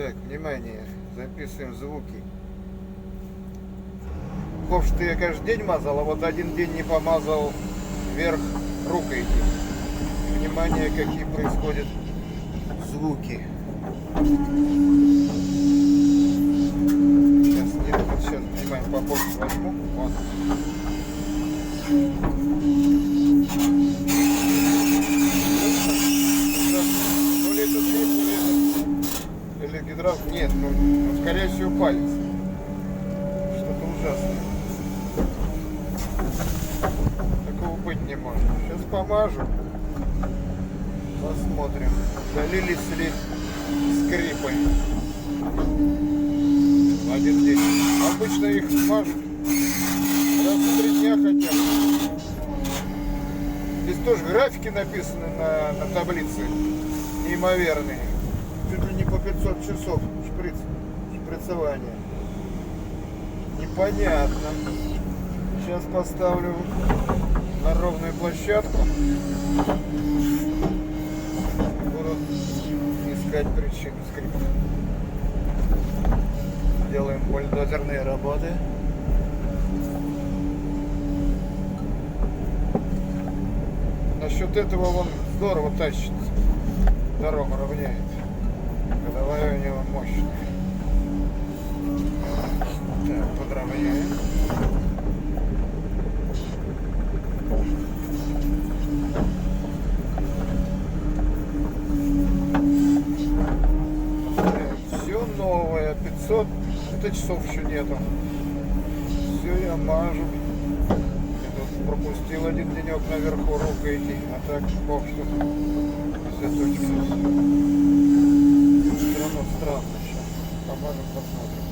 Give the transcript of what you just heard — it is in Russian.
Так, внимание, записываем звуки. Ковш-то я каждый день мазал, а вот один день не помазал вверх рукой. Внимание, какие происходят звуки. Сейчас, внимание, побольше возьму. Вот. То ли это скрип, то ли это... Или гидравлик. Нет, ну, скорее всего, палец. Что-то ужасное. Такого быть не может. Сейчас помажу. Посмотрим, удалились ли скрипы в один день. Обычно их мажут раз в 3 дня хотя бы. Здесь тоже графики написаны на таблице. Неимоверные. Чуть ли не по 500 часов шприцевания. Непонятно. Сейчас поставлю на ровную площадку. Буду искать причину скрипа. Делаем бульдозерные работы. Насчет этого он здорово тащит. Дорогу равняет. Ходовая у него мощная. Так, подровняем. Все новое, 500 часов еще нету. Все я мажу. Я тут пропустил один денек наверху рукой идти, а так бог что все точки. Все равно странно сейчас. Помажем, посмотрим.